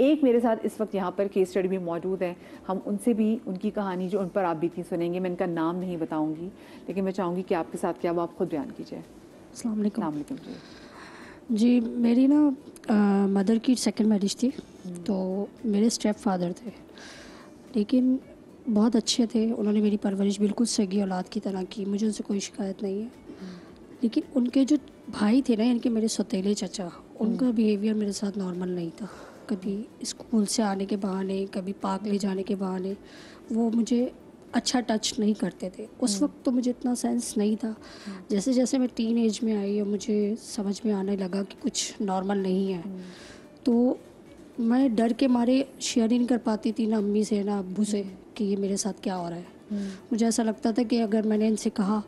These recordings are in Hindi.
एक मेरे साथ इस वक्त यहाँ पर केस स्टडी भी मौजूद है, हम उनसे भी उनकी कहानी जो उन पर आप बीती सुनेंगे। मैं इनका नाम नहीं बताऊँगी, लेकिन मैं चाहूँगी कि आपके साथ क्या वो आप खुद बयान कीजिए। अस्सलाम वालेकुम। जी। जी, मेरी ना मदर की सेकंड मैरिज थी, तो मेरे स्टेप फादर थे, लेकिन बहुत अच्छे थे। उन्होंने मेरी परवरिश बिल्कुल सगी औलाद की तरह की, मुझे उनसे कोई शिकायत नहीं है। लेकिन उनके जो भाई थे ना, इनके मेरे सौतेले चचा, उनका बिहेवियर मेरे साथ नॉर्मल नहीं था। कभी स्कूल से आने के बहाने, कभी पार्क ले जाने के बहाने वो मुझे अच्छा टच नहीं करते थे। उस वक्त तो मुझे इतना सेंस नहीं था। जैसे जैसे मैं टीन एज में आई और मुझे समझ में आने लगा कि कुछ नॉर्मल नहीं है, तो मैं डर के मारे शेयर ही नहीं कर पाती थी ना अम्मी से ना अब्बू से कि ये मेरे साथ क्या हो रहा है। मुझे ऐसा लगता था कि अगर मैंने इनसे कहा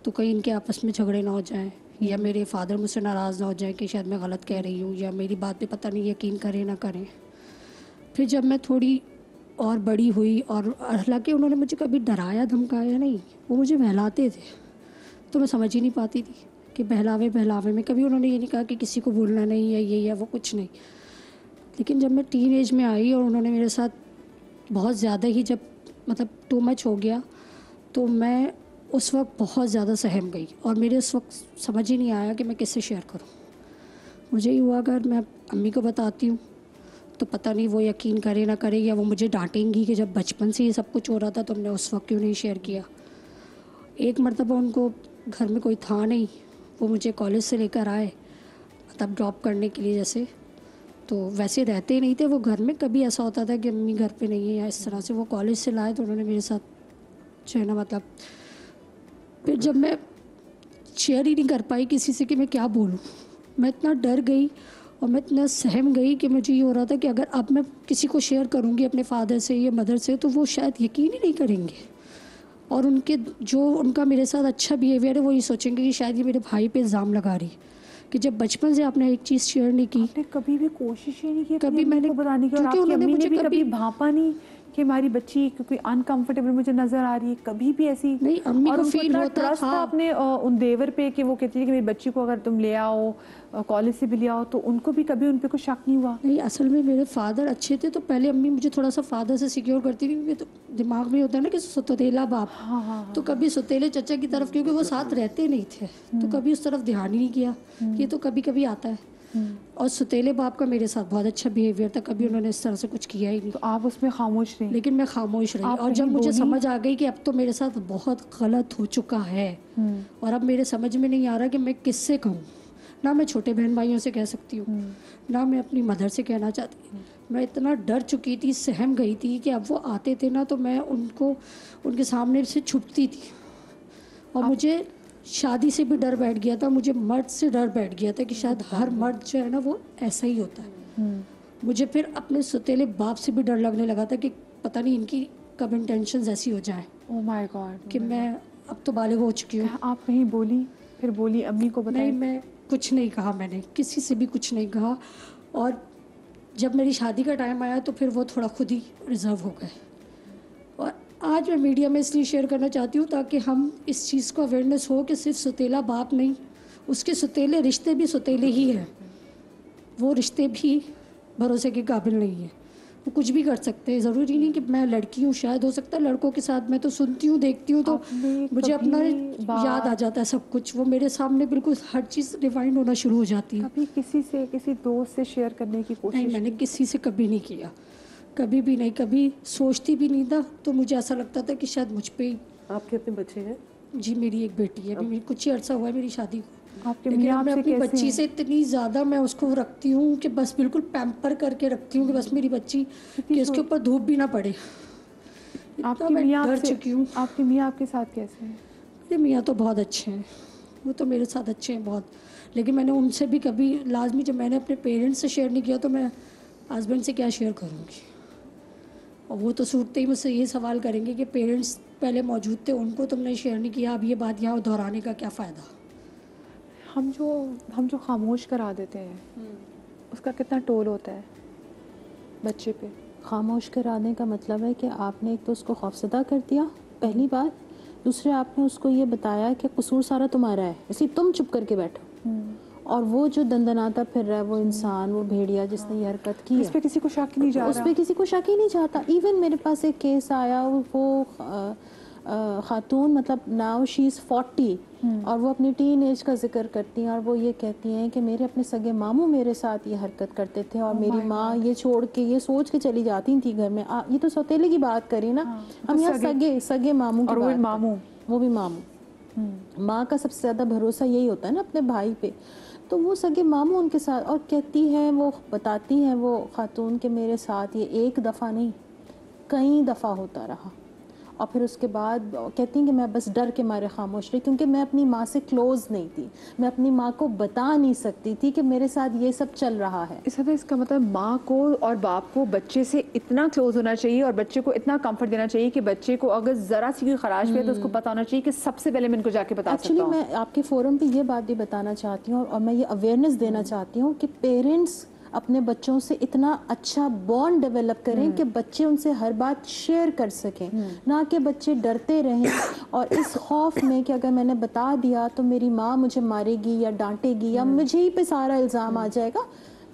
तो कहीं इनके आपस में झगड़े ना हो जाएं, या मेरे फादर मुझसे नाराज़ ना हो जाएं कि शायद मैं गलत कह रही हूँ, या मेरी बात पे पता नहीं यकीन करें ना करें। फिर जब मैं थोड़ी और बड़ी हुई, और हालांकि उन्होंने मुझे कभी डराया धमकाया नहीं, वो मुझे बहलाते थे, तो मैं समझ ही नहीं पाती थी कि बहलावे बहलावे में कभी उन्होंने ये नहीं कहा कि किसी को बोलना नहीं है ये या वो, कुछ नहीं। लेकिन जब मैं टीन एज में आई और उन्होंने मेरे साथ बहुत ज़्यादा ही, जब मतलब टू मच हो गया, तो मैं उस वक्त बहुत ज़्यादा सहम गई और मेरे उस वक्त समझ ही नहीं आया कि मैं किससे शेयर करूं। मुझे ही हुआ अगर मैं अम्मी को बताती हूँ तो पता नहीं वो यकीन करे ना करे, या वो मुझे डांटेंगी कि जब बचपन से ये सब कुछ हो रहा था तुमने उस वक्त क्यों नहीं शेयर किया। एक मरतबा उनको घर में कोई था नहीं, वो मुझे कॉलेज से लेकर आए, मतलब ड्रॉप करने के लिए जैसे, तो वैसे रहते ही नहीं थे वो घर में। कभी ऐसा होता था कि अम्मी घर पे नहीं है या इस तरह से, वो कॉलेज से लाए तो उन्होंने मेरे साथ जो है ना, मतलब फिर जब मैं शेयर ही नहीं कर पाई किसी से कि मैं क्या बोलूँ, मैं इतना डर गई और मैं इतना सहम गई कि मुझे ये हो रहा था कि अगर अब मैं किसी को शेयर करूँगी अपने फादर से या मदर से तो वो शायद यकीन ही नहीं करेंगे, और उनके जो उनका मेरे साथ अच्छा बिहेवियर है वो ये सोचेंगे कि शायद ये मेरे भाई पे इल्ज़ाम लगा रही कि जब बचपन से आपने एक चीज़ शेयर नहीं की। आपने कभी भी कोशिश ही नहीं की कभी मैंने बताने की, और क्योंकि आपकी उन्होंने अम्मी ने मुझे भी कभी कभी भापा नहीं कि हमारी बच्ची क्योंकि अनकंफर्टेबल मुझे नजर आ रही है, कभी भी ऐसी नहीं, अम्मी और को उनको फील इतना होता ट्रस्ट था था। अपने उन देवर पे कि वो कहती थी कि मेरी बच्ची को अगर तुम ले आओ कॉलेज से भी ले आओ, तो उनको भी कभी उन पे कुछ शक नहीं हुआ? नहीं, असल में मेरे फादर अच्छे थे, तो पहले अम्मी मुझे थोड़ा सा फादर से सिक्योर करती थी, क्योंकि तो दिमाग में होता है ना कि सौतेला बाप। हाँ हाँ तो कभी सौतेले चचा की तरफ, क्योंकि वो साथ रहते नहीं थे, तो कभी उस तरफ ध्यान ही नहीं किया। ये तो कभी कभी आता है। और सौतेले बाप का मेरे साथ बहुत अच्छा बिहेवियर था, कभी उन्होंने इस तरह से कुछ किया ही नहीं। तो आप उसमें खामोश रही? लेकिन मैं खामोश रही, और जब मुझे समझ आ गई कि अब तो मेरे साथ बहुत गलत हो चुका है, और अब मेरे समझ में नहीं आ रहा कि मैं किससे कहूँ। ना मैं छोटे बहन भाइयों से कह सकती हूँ, ना मैं अपनी मदर से कहना चाहती। मैं इतना डर चुकी थी, सहम गई थी कि अब वो आते थे ना तो मैं उनको उनके सामने से छुपती थी। और मुझे शादी से भी डर बैठ गया था, मुझे मर्द से डर बैठ गया था कि शायद हर मर्द जो है ना वो ऐसा ही होता है। मुझे फिर अपने सौतेले बाप से भी डर लगने लगा था कि पता नहीं इनकी कब इंटेंशंस ऐसी हो जाए। ओह माय गॉड, कि मैं अब तो बालिग हो चुकी हूँ। आप कहीं बोली, फिर बोली अम्मी को बताया? नहीं, मैं कुछ नहीं कहा, मैंने किसी से भी कुछ नहीं कहा। और जब मेरी शादी का टाइम आया तो फिर वो थोड़ा खुद ही रिजर्व हो गए। और आज मैं मीडिया में इसलिए शेयर करना चाहती हूँ ताकि हम इस चीज़ को अवेयरनेस हो कि सिर्फ सौतेला बाप नहीं, उसके सौतेले रिश्ते भी सौतेले ही हैं। वो रिश्ते भी भरोसे के काबिल नहीं है, वो कुछ भी कर सकते हैं। ज़रूरी नहीं कि मैं लड़की हूँ, शायद हो सकता है लड़कों के साथ। मैं तो सुनती हूँ, देखती हूँ, तो मुझे अपना याद आ जाता है सब कुछ। वो मेरे सामने बिल्कुल हर चीज़ रिवाइंड होना शुरू हो जाती है। कभी किसी से, किसी दोस्त से शेयर करने की कोशिश? नहीं, मैंने किसी से कभी नहीं किया, कभी भी नहीं, कभी सोचती भी नहीं था। तो मुझे ऐसा लगता था कि शायद मुझ पे ही। आपके अपने बच्चे हैं? जी, मेरी एक बेटी है, अभी कुछ ही अर्सा हुआ है मेरी शादी को। लेकिन मैं अपनी बच्ची से इतनी ज़्यादा मैं उसको रखती हूँ कि बस बिल्कुल पैम्पर करके रखती हूँ कि बस मेरी बच्ची कि उसके ऊपर धूप भी ना पड़े। आपकी मियाँ डर चुकी हूँ। आपकी मियाँ आपके साथ कैसे हैं? मेरे मियाँ तो बहुत अच्छे हैं, वो तो मेरे साथ अच्छे हैं बहुत। लेकिन मैंने उनसे भी कभी लाजमी, जब मैंने अपने पेरेंट्स से शेयर नहीं किया तो मैं हस्बैंड से क्या शेयर करूँगी। और वो तो सूटते ही मुझसे ये सवाल करेंगे कि पेरेंट्स पहले मौजूद थे, उनको तुमने शेयर नहीं किया, अब ये बात यहाँ दोहराने का क्या फ़ायदा। हम जो खामोश करा देते हैं उसका कितना टोल होता है बच्चे पे? खामोश कराने का मतलब है कि आपने एक तो उसको खौफज़दा कर दिया, पहली बात। दूसरे, आपने उसको ये बताया कि कसूर सारा तुम्हारा है, इसलिए तुम चुप करके बैठो। और वो जो दंदनाता फिर रहा है वो इंसान, वो भेड़िया जिसने ये हरकत की इस पे किसी को शक ही नहीं जा उस रहा। पर किसी को शक ही नहीं जाता। इवन मेरे पास एक केस आया, वो खातून मतलब नाउ शी इज़ 40 और वो अपनी टीन एज का जिक्र करती हैं और वो ये कहती हैं कि मेरे अपने सगे मामू मेरे साथ ये हरकत करते थे और मेरी माँ ये छोड़ के ये सोच के चली जाती थी घर में। ये तो सौतेले की बात करी ना, हम यहाँ सगे मामू की बात, मामू, वो भी मामू। माँ का सबसे ज़्यादा भरोसा यही होता है ना अपने भाई पे, तो वो सगे मामू उनके साथ। और कहती हैं, वो बताती हैं वो खातून के मेरे साथ ये एक दफ़ा नहीं कई दफ़ा होता रहा। और फिर उसके बाद कहती हैं कि मैं बस डर के मारे खामोश रही, क्योंकि मैं अपनी माँ से क्लोज़ नहीं थी, मैं अपनी माँ को बता नहीं सकती थी कि मेरे साथ ये सब चल रहा है। इसका मतलब माँ को और बाप को बच्चे से इतना क्लोज होना चाहिए और बच्चे को इतना कंफर्ट देना चाहिए कि बच्चे को अगर ज़रा सी कोई खराश भी है तो उसको पता होना चाहिए कि सबसे पहले मैं इनको जाके बता सकता हूँ। एक्चुअली मैं आपके फोरम पे ये बात भी बताना चाहती हूँ और मैं ये अवेयरनेस देना चाहती हूँ कि पेरेंट्स अपने बच्चों से इतना अच्छा बॉन्ड डेवलप करें कि बच्चे उनसे हर बात शेयर कर सकें, ना कि बच्चे डरते रहें और इस खौफ में कि अगर मैंने बता दिया तो मेरी माँ मुझे मारेगी या डांटेगी या मुझे ही पे सारा इल्ज़ाम आ जाएगा।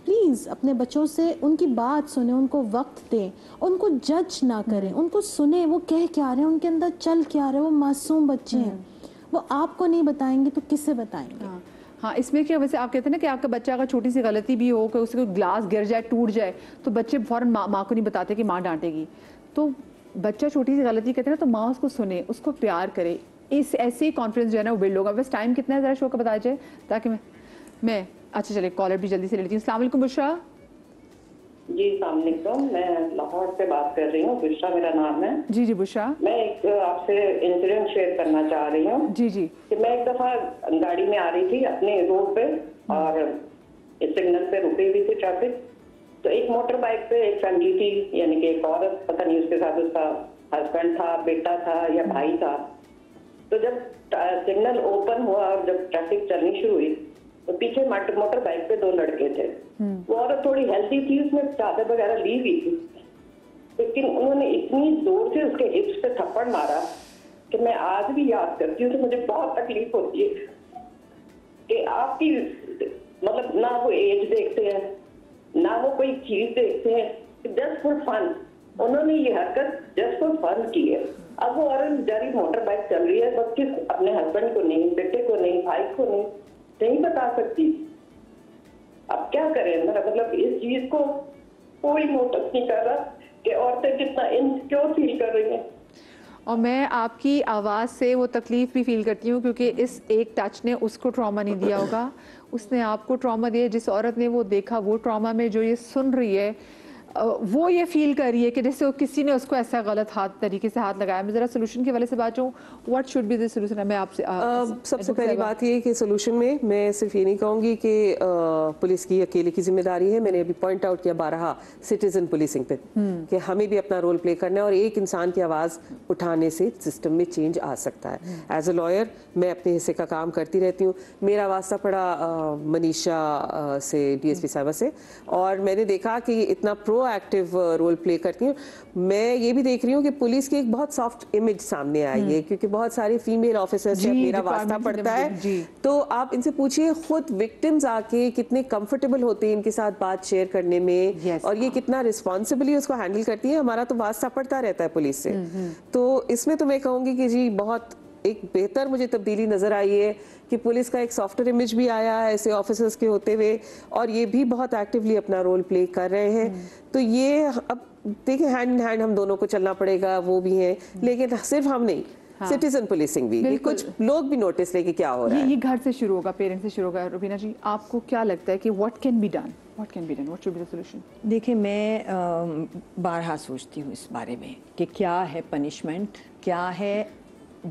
प्लीज़ अपने बच्चों से उनकी बात सुने, उनको वक्त दें, उनको जज ना करें, उनको सुने वो कह क्या रहे हैं, उनके अंदर चल क्या रहे हैं। वो मासूम बच्चे हैं, वो आपको नहीं बताएंगे तो किससे बताएंगे। हाँ, इसमें क्या वैसे आप कहते हैं ना कि आपका बच्चा अगर छोटी सी गलती भी हो कि उससे कोई ग्लास गिर जाए, टूट जाए, तो बच्चे फौरन माँ को नहीं बताते कि माँ डांटेगी। तो बच्चा छोटी सी गलती कहते हैं ना, तो माँ उसको सुने, उसको प्यार करे, इस ऐसे ही कॉन्फिडेंस जो है ना वो बिल्ड होगा। बस टाइम कितना है ज़रा शो का बताया जाए ताकि मैं अच्छा चले कॉलर भी जल्दी से ले लेती हूँ। अस्सलाम वालेकुम बुशरा। जी अस्सलाम वालेकुम, मैं लाहौर से बात कर रही हूँ, बुशरा मेरा नाम है। जी जी बुशरा। मैं एक आपसे इंसिडेंट शेयर करना चाह रही हूँ। जी जी। कि मैं एक दफ़ा गाड़ी में आ रही थी अपने रोड पे और सिग्नल पे रुकी हुई थी ट्रैफिक, तो एक मोटर बाइक पे एक फैमिली थी, यानी कि एक औरत, पता नहीं उसके साथ उसका हस्बैंड था, बेटा था या भाई था। तो जब सिग्नल ओपन हुआ और जब ट्रैफिक चलनी शुरू हुई तो पीछे मोटर बाइक पे दो लड़के थे। वो औरत थोड़ी हेल्दी थी, उसने चादर वगैरह ली हुई थी, लेकिन उन्होंने इतनी जोर से उसके हिप्स पे थप्पड़ मारा कि मैं आज भी याद करती हूँ तो मुझे बहुत तकलीफ होती है कि आपकी मतलब ना वो एज देखते हैं ना वो कोई चीज देखते हैं, जस्ट फॉर फन उन्होंने ये हरकत जस्ट फॉर फन की है। अब वो औरत बेचारी मोटर बाइक चल रही है, बस किस अपने हस्बैंड को नहीं, बेटे को नहीं, भाई को नहीं बता सकती। अब क्या करें, मतलब इस चीज को कोई नोटिस नहीं कर रहा कि औरतें कितना इनसिक्योर फील कर रही हैं। और मैं आपकी आवाज़ से वो तकलीफ़ भी फील करती हूँ क्योंकि इस एक टच ने उसको ट्रॉमा नहीं दिया होगा, उसने आपको ट्रॉमा दिया। जिस औरत ने वो देखा वो ट्रॉमा में जो ये सुन रही है वो ये फील कर रही है कि जैसे किसी ने उसको ऐसा गलत तरीके से हाथ लगाया। मैं ज़रा सोल्यूशन के वाले से बात हूँ, what should be the solution. मैं आपसे सबसे पहली बात ये कि सोल्यूशन में मैं सिर्फ ये नहीं कहूँगी कि पुलिस की अकेले की जिम्मेदारी है। मैंने अभी पॉइंट आउट किया बारहा सिटीजन पुलिसिंग पे कि हमें भी अपना रोल प्ले करना है और एक इंसान की आवाज़ उठाने से सिस्टम में चेंज आ सकता है। एज अ लॉयर मैं अपने हिस्से का काम करती रहती हूँ। मेरा वास्ता पड़ा मनीषा से, DSP साहिबा से, और मैंने देखा कि इतना एक्टिव रोल प्ले करती हूँ। मैं ये भी देख रही हूँ कि पुलिस की एक बहुत सॉफ्ट इमेज सामने आई है क्योंकि बहुत सारे फीमेल ऑफिसर्स से मेरा वास्ता पड़ता है। तो आप इनसे पूछिए खुद विक्टिम्स आके कितने कंफर्टेबल होते हैं इनके साथ बात शेयर करने में और ये कितना रिस्पॉन्सिबली उसको हैंडल करती है। हमारा तो वास्ता पड़ता रहता है पुलिस से। तो इसमें तो मैं कहूँगी कि जी बहुत एक बेहतर मुझे तब्दीली नजर आई है कि पुलिस का एक सॉफ्टवेयर इमेज भी आया है ऐसे ऑफिसर्स के होते हुए और ये भी बहुत एक्टिवली अपना रोल प्ले कर रहे हैं। तो ये अब देखिए हैंड इन हैंड हम दोनों को चलना पड़ेगा, वो भी है, लेकिन सिर्फ हम नहीं, सिटीजन पुलिसिंग भी, कुछ लोग भी नोटिस ले कि क्या हो रहा है। ये घर से शुरू होगा, पेरेंट्स से शुरू होगा। रुबीना जी आपको क्या लगता है कि what can be done, what can be done, what should be the solution? देखिए मैं बारहा सोचती हूँ इस बारे में कि क्या है पनिशमेंट, क्या है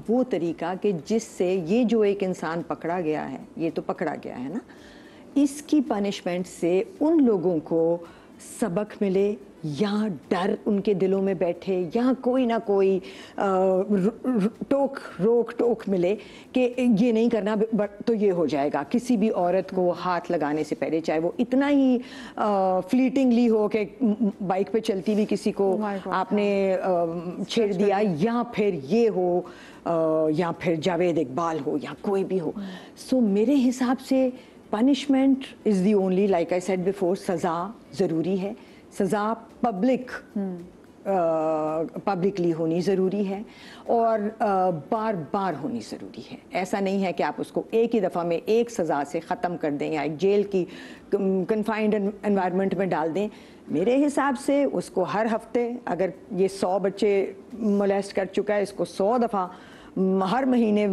वो तरीका कि जिससे ये जो एक इंसान पकड़ा गया है, ये तो पकड़ा गया है ना, इसकी पनिशमेंट से उन लोगों को सबक मिले या डर उनके दिलों में बैठे या कोई ना कोई रोक टोक मिले कि ये नहीं करना तो ये हो जाएगा। किसी भी औरत को हाथ लगाने से पहले, चाहे वो इतना ही फ्लीटिंगली हो कि बाइक पे चलती हुई किसी को आपने छेड़ दिया, या फिर ये हो या फिर जावेद इकबाल हो या कोई भी हो। सो मेरे हिसाब से punishment is the only, like I said before, सज़ा ज़रूरी है, सज़ा पब्लिकली होनी ज़रूरी है और बार बार होनी ज़रूरी है। ऐसा नहीं है कि आप उसको एक ही दफ़ा में एक सज़ा से ख़त्म कर दें या एक जेल की कन्फाइंड एनवायरनमेंट में डाल दें। मेरे हिसाब से उसको हर हफ्ते, अगर ये 100 बच्चे मोलेस्ट कर चुका है, इसको 100 दफ़ा हर महीने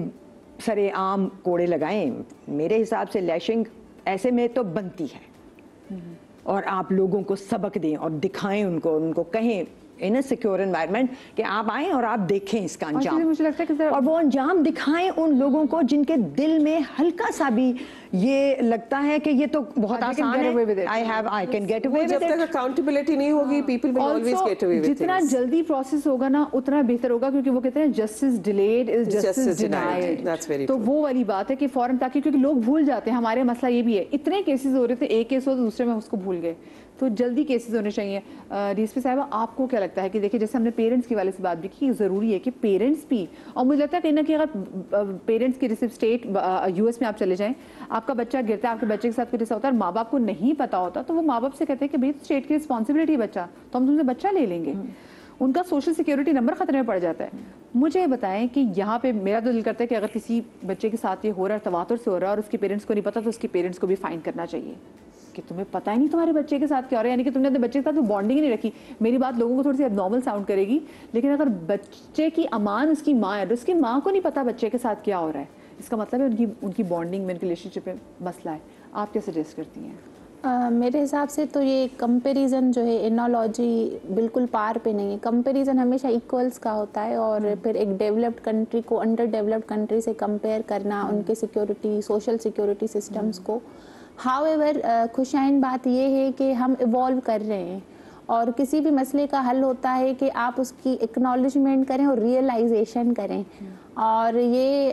सरे आम कोड़े लगाएं। मेरे हिसाब से लैशिंग ऐसे में तो बनती है और आप लोगों को सबक दें और दिखाएं उनको कहें इन अ सिक्योर एनवायरनमेंट कि आप आएं और आप देखें इसका अंजाम, मुझे लगता है कि और वो अंजाम दिखाएं उन लोगों को जिनके दिल में हल्का सा भी ये लगता है कि ये तो बहुत आसान है, I can get away with it. जब तक अकाउंटेबिलिटी नहीं होगी, people will always get away with it. जितना जल्दी प्रोसेस होगा ना उतना बेहतर होगा, क्योंकि वो कहते हैं justice delayed is justice denied. That's very तो वो वाली बात है कि फौरन, ताकि क्योंकि लोग भूल जाते हैं। हमारे मसला ये भी है, इतने केसेस हो रहे थे, एक केस हो तो दूसरे में उसको भूल गए, तो जल्दी केसेस होने चाहिए। डीएसपी साहिबा, आपको क्या लगता है कि देखिए जैसे हमने पेरेंट्स के वाले से बात भी की, ज़रूरी है कि पेरेंट्स भी, और मुझे लगता है कहीं ना कहीं अगर पेरेंट्स की जैसे स्टेट यूएस में आप चले जाएं, आपका बच्चा गिरता है, आपके बच्चे के साथ कुछ ऐसा होता है, माँ बाप को नहीं पता होता, तो वो माँ बाप से कहते हैं कि भाई स्टेट की रिस्पॉन्सिबिलिटी है बच्चा, तो हम तुमसे बच्चा ले लेंगे। उनका सोशल सिक्योरिटी नंबर खतरे में पड़ जाता है। मुझे ये बताएं कि यहाँ पे मेरा तो दिल करता है कि अगर किसी बच्चे के साथ ये हो रहा है, तवातुर से हो रहा है और उसके पेरेंट्स को नहीं पता, तो उसके पेरेंट्स को भी फाइन करना चाहिए कि तुम्हें पता ही नहीं तुम्हारे बच्चे के साथ क्या हो रहा है, यानी कि तुमने अपने बच्चे के साथ बॉन्डिंग ही नहीं रखी। मेरी बात लोगों को थोड़ी सी एबनॉर्मल साउंड करेगी, लेकिन अगर बच्चे की अमान उसकी माँ है, तो उसकी माँ को नहीं पता बच्चे के साथ क्या हो रहा है, इसका मतलब है उनकी बॉन्डिंग में, उनकी रिलेशनशिप में मसला है। आप क्या सजेस्ट करती हैं? मेरे हिसाब से तो ये कंपैरिजन जो है, एनोलॉजी बिल्कुल पार पे नहीं है। कंपैरिजन हमेशा इक्वल्स का होता है, और फिर एक डेवलप्ड कंट्री को अंडर डेवलप्ड कंट्री से कंपेयर करना, उनके सिक्योरिटी, सोशल सिक्योरिटी सिस्टम्स को। हाउएवर खुशाइन बात ये है कि हम इवॉल्व कर रहे हैं, और किसी भी मसले का हल होता है कि आप उसकी एक्नॉलेजमेंट करें और रियलाइजेशन करें। और ये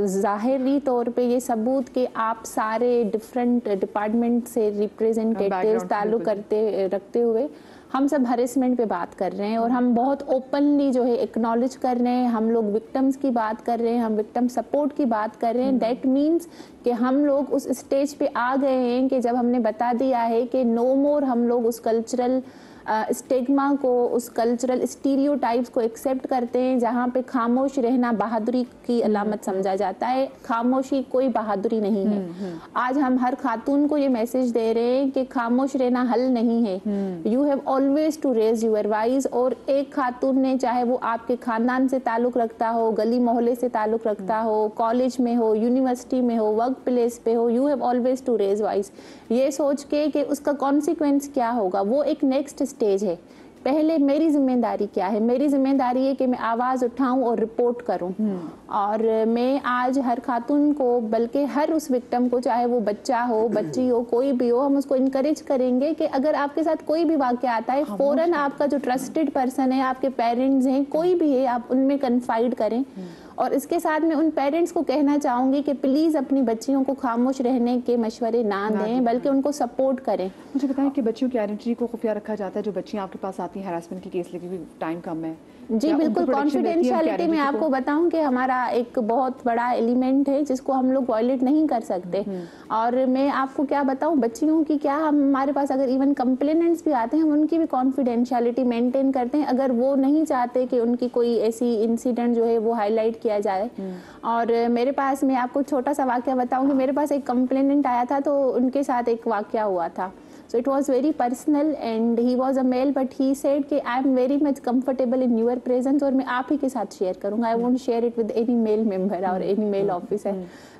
ज़ाहिरी तौर पे ये सबूत कि आप सारे डिफरेंट डिपार्टमेंट से रिप्रेजेंटेटिव्स ताल्लुक़ रखते हुए हम सब हरेसमेंट पे बात कर रहे हैं, और हम बहुत ओपनली जो है एक्नॉलेज कर रहे हैं। हम लोग विक्टिम्स की बात कर रहे हैं, हम विक्टिम सपोर्ट की बात कर रहे हैं। दैट मीन्स कि हम लोग उस स्टेज पे आ गए हैं कि जब हमने बता दिया है कि नो मोर हम लोग उस कल्चरल स्टिग्मा को, उस कल्चरल स्टीरियोटाइप्स को एक्सेप्ट करते हैं जहाँ पे खामोश रहना बहादुरी की अलामत समझा जाता है। खामोशी कोई बहादुरी नहीं है। आज हम हर खातून को ये मैसेज दे रहे हैं कि खामोश रहना हल नहीं है। You have always to raise your voice. और एक खातून ने, चाहे वो आपके खानदान से ताल्लुक़ रखता हो, गली मोहल्ले से ताल्लुक़ रखता हो, कॉलेज में हो, यूनिवर्सिटी में हो, वर्क प्लेस पे हो, you have always to raise voice, ये सोच के कि उसका कॉन्सिक्वेंस क्या होगा। वो एक नेक्स्ट स्टेज है। पहले मेरी जिम्मेदारी क्या है? मेरी जिम्मेदारी है कि मैं आवाज़ उठाऊं और रिपोर्ट करूं। और मैं आज हर खातून को, बल्कि हर उस विक्टिम को, चाहे वो बच्चा हो, बच्ची हो, कोई भी हो, हम उसको इनकरेज करेंगे कि अगर आपके साथ कोई भी वाक़या आता है, फ़ौरन आपका जो ट्रस्टेड पर्सन है, आपके पेरेंट्स हैं, कोई भी है, आप उनमें कन्फाइड करें। और इसके साथ मैं उन पेरेंट्स को कहना चाहूँगी कि प्लीज़ अपनी बच्चियों को खामोश रहने के मशवरे ना दें, बल्कि उनको सपोर्ट करें। मुझे बताएं कि बच्चियों की आइडेंटिटी को खुफिया रखा जाता है। जो बच्चियाँ आपके पास आती हैं हरासमेंट की केस लेके, टाइम कम है, जी बिल्कुल। कॉन्फिडेंशियलिटी में आपको बताऊं कि हमारा एक बहुत बड़ा एलिमेंट है जिसको हम लोग वॉयलेट नहीं कर सकते। और मैं आपको क्या बताऊं, बच्चियों की क्या, हमारे पास अगर इवन कंप्लेनेंट्स भी आते हैं, हम उनकी भी कॉन्फिडेंशियलिटी मेंटेन करते हैं, अगर वो नहीं चाहते कि उनकी कोई ऐसी इंसिडेंट जो है वो हाईलाइट किया जाए। और मेरे पास, मैं आपको छोटा सा वाकया बताऊं कि मेरे पास एक कंप्लेनेंट आया था, तो उनके साथ एक वाकया हुआ था। So it was very personal and he was a male, but he said कि I am very much comfortable in your presence, और मैं आप ही के साथ शेयर करूँगा। I won't share it with any male member or any male officer।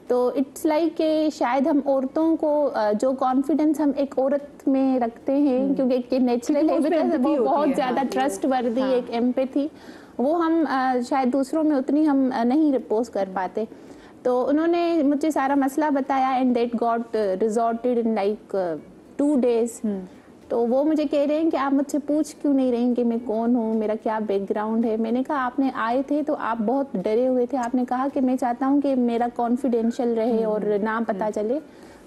तो इट्स लाइक कि शायद हम औरतों को जो कॉन्फिडेंस हम एक औरत में रखते हैं, क्योंकि एक नेचुरल है, बिकॉज वो बहुत ज़्यादा ट्रस्ट वर्दी, एक एम्पैथी, वो हम शायद दूसरों में उतनी हम नहीं रिपोज कर पाते। तो उन्होंने मुझे सारा मसला बताया and that got resorted in like 2 days। तो वो मुझे कह रहे हैं कि आप मुझसे पूछ क्यों नहीं रहे हैं कि मैं कौन हूँ, मेरा क्या बैकग्राउंड है। मैंने कहा आपने आए थे तो आप बहुत डरे हुए थे, आपने कहा कि मैं चाहता हूँ कि मेरा कॉन्फिडेंशियल रहे और नाम पता चले।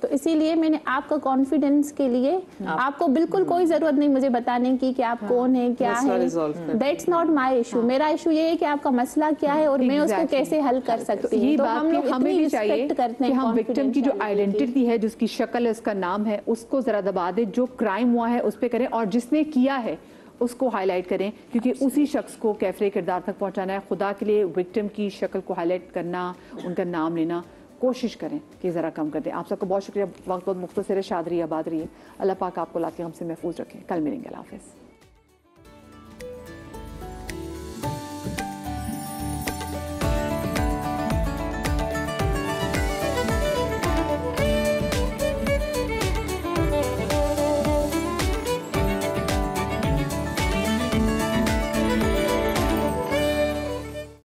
तो इसीलिए मैंने आपका कॉन्फिडेंस के लिए आपको बिल्कुल कोई जरूरत नहीं मुझे बताने की कि आप कौन है क्या मसला है, resolve करना। That's not my issue. मेरा इशू ये है कि आपका मसला क्या है और मैं उसको Exactly. कैसे हल कर सकती ये हूँ। तो बात हम लोग कि हमें इतनी भी चाहिए रिस्पेक्ट करते कि हैं हम विक्टिम की जो confidentiality आइडेंटिटी है, जिसकी शक्ल है, उसका नाम है, उसको जरा दबा दे, जो क्राइम हुआ है उस पे करें और जिसने किया है उसको हाईलाइट करें, क्योंकि उसी शख्स को कैफरे किरदार तक पहुंचाना है। खुदा के लिए विक्टिम की शक्ल को हाईलाइट करना, उनका नाम लेना कोशिश करें कि ज़रा कम कर दें। आप सबको बहुत शुक्रिया। वक्त बहुत मुख्तसर है, शाद रही, आबाद रही है। अल्लाह पाक आपको लाके हमसे महफूज रखें। कल मिलेंगे। अल्लाह हाफ़िज़।